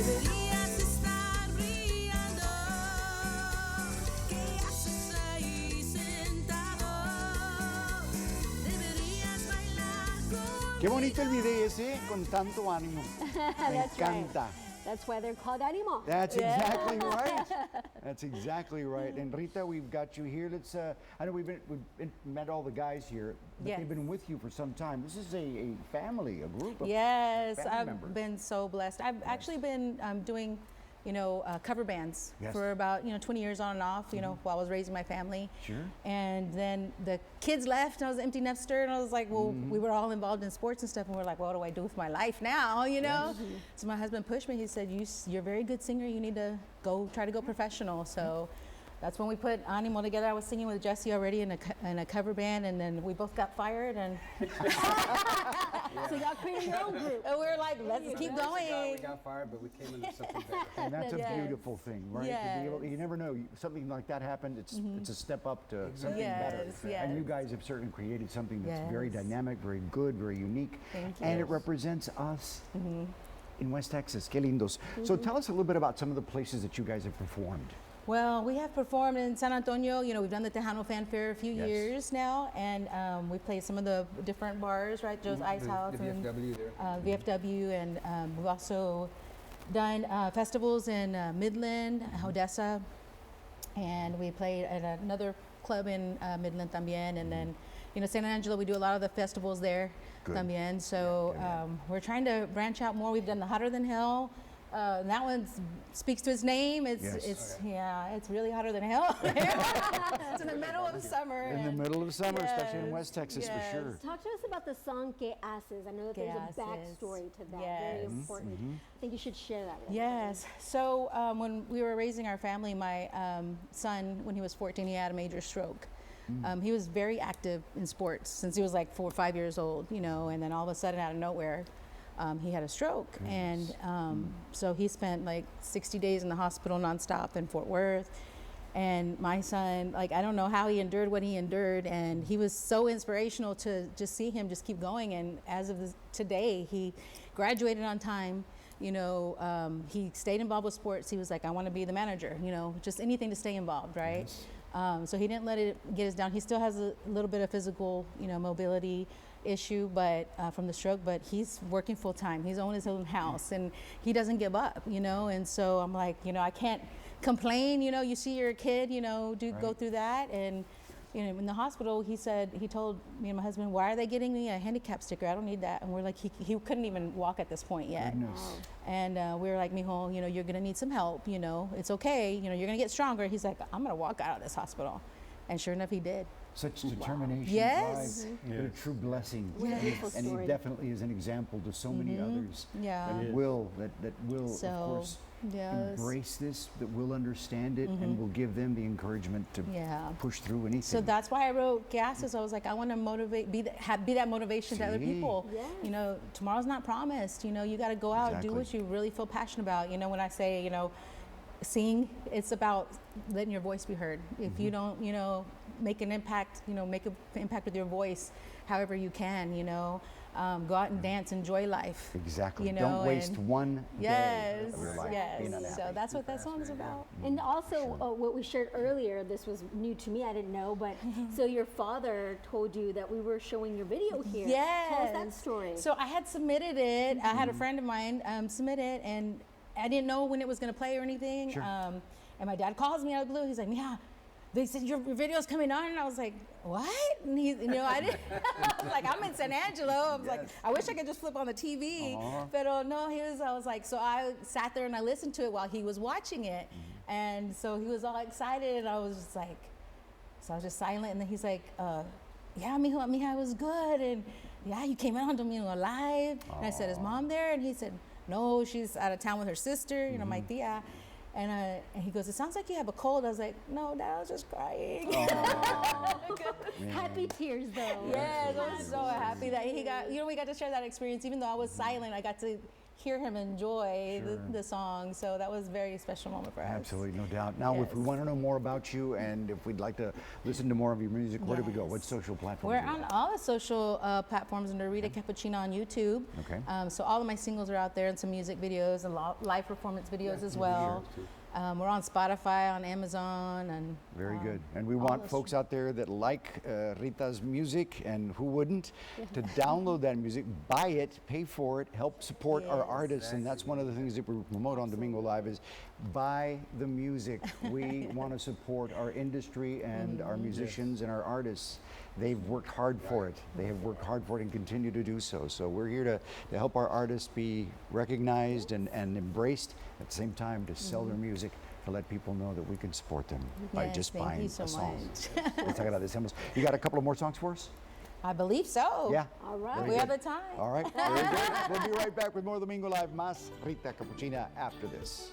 Deberías estar brillando. ¿Qué haces ahí sentado? Deberías bailar conmigo. Qué bonito el video ese, con tanto ánimo. Me That's encanta. right. That's why they're called Animo. That's exactly right. That's exactly right. And Rita, we've got you here. Let's. I know we've met all the guys here, but Yes. they've been with you for some time. This is a family, a group of Yes, family I've members. been so blessed. I've actually been doing, cover bands Yes. for about 20 years on and off. While I was raising my family. Sure. And then the kids left, and I was an empty nester, and I was like, well, we were all involved in sports and stuff, and we're like, what do I do with my life now? So my husband pushed me. He said, you're a very good singer. You need to try to go professional. So. That's when we put Animo together. I was singing with Jesse already in a cover band, and then we both got fired, and So y'all created your own group. we were like, let's keep We going. got fired, but we came into something better. And that's a Yes. beautiful thing, right? To be Yes. you never know. Something like that happened, it's a step up to something better. Yes, And you yes. guys have certainly created something that's very Yes. dynamic, very good, very unique. Thank And you. it represents us in West Texas. Qué lindos. So tell us a little bit about some of the places that you guys have performed. Well, we have performed in San Antonio. We've done the Tejano Fanfare a few Yes. years now, and we've played some of the different bars, right? Joe's Ice House The and VFW there. VFW, and we've also done festivals in Midland, Odessa, and we played at another club in Midland también, and then San Angelo, we do a lot of the festivals there Good. también. So we're trying to branch out more. We've done the Hotter Than Hell. That one speaks to its name. It's it's really hotter than hell. It's in the middle of summer. In the and- middle of summer, especially in Yes, West Texas, yes. for sure. Talk to us about the song Que Haces. I know that Que there's a Haces. backstory to that. Yes. Very important. I think you should share that with us. Yes. So when we were raising our family, my son, when he was 14, he had a major stroke. He was very active in sports since he was like 4 or 5 years old, and then all of a sudden, out of nowhere, he had a stroke. Goodness. And so he spent like 60 days in the hospital nonstop in Fort Worth. And my son, I don't know how he endured what he endured, and he was so inspirational to just see him just keep going. And as of today, he graduated on time. He stayed involved with sports. He was like, I want to be the manager, just anything to stay involved, right? Yes. So he didn't let it get us down. He still has a little bit of physical, mobility issue, but from the stroke, but he's working full time. He's owning his own house, and he doesn't give up, And so I'm like, I can't complain. You see your kid, go through that, and in the hospital, he told me and my husband, why are they getting me a handicap sticker? I don't need that. And we're like, he couldn't even walk at this point yet. Goodness. And we were like, mijo, you're gonna need some help. It's okay. You're gonna get stronger. He's like, I'm gonna walk out of this hospital. And sure enough, he did. Such determination, Yes. drive, but a true blessing. Beautiful And he story. definitely is an example to so many others Yeah. that will, So, of course, yes. embrace this, that will understand it, and will give them the encouragement to Yeah. push through anything. So that's why I wrote Que Haces. I was like, I want to motivate, be that motivation to other Sí. people. Yes. Tomorrow's not promised. You got to go out, Exactly. do what you really feel passionate about. When I say, sing, it's about letting your voice be heard. If you don't, make an impact, make an impact with your voice, however you can, go out and dance, enjoy life. Exactly. You Don't know, waste and- one Yes, day of your life yes. being unhappy. So that's what that song is about. And also, what we shared earlier, this was new to me, I didn't know, but so your father told you that we were showing your video here. Yes. Tell us that story. So I had submitted it. I had a friend of mine submit it, and I didn't know when it was going to play or anything. Sure. And my dad calls me out of the blue. He's like, "Yeah, they said your video's coming on," and I was like, "What?" And he, I didn't. I was like, "I'm in San Angelo." I was like, "I wish I could just flip on the TV." But no, I was like, so I sat there and I listened to it while he was watching it, and so he was all excited, and I was just like, so I was just silent, and then he's like, "Yeah, mija, it was good, and yeah, you came out on Domingo Live." And I said, "Is mom there?" And he said, "No, she's out of town with her sister, my tia." And he goes, "It sounds like you have a cold." I was like, "No, Dad, I was just crying." Happy tears, though. Yes, I was so happy that he got, we got to share that experience. Even though I was silent, I got to hear him enjoy the song. So that was a very special moment for us. Absolutely, no doubt. Now, if we Yes. want to know more about you and if we'd like to listen to more of your music, where do we go? What Yes. social platforms? We're are you on all the social platforms under Rita Capuchina on YouTube. Okay. So all of my singles are out there and some music videos and live performance videos as well. We're on Spotify, on Amazon, and Very good. And we all want those folks out there that like Rita's music, and who wouldn't, to download that music, buy it, pay for it, help support our Yes. artists. And that's one of the things that we promote on Domingo Live is buy the music. We want to support our industry and our musicians and our artists. They've worked hard for it. They have worked hard for it and continue to do so. So we're here to help our artists be recognized and embraced, at the same time to sell their music, to let people know that we can support them by Yes, just thank buying you so a song. much. Let's talk about this. You got a couple of more songs for us? I believe so. Yeah. All right. Very We have good. the time. All right. Very good. We'll be right back with more Domingo Live. Más Rita Capuchina after this.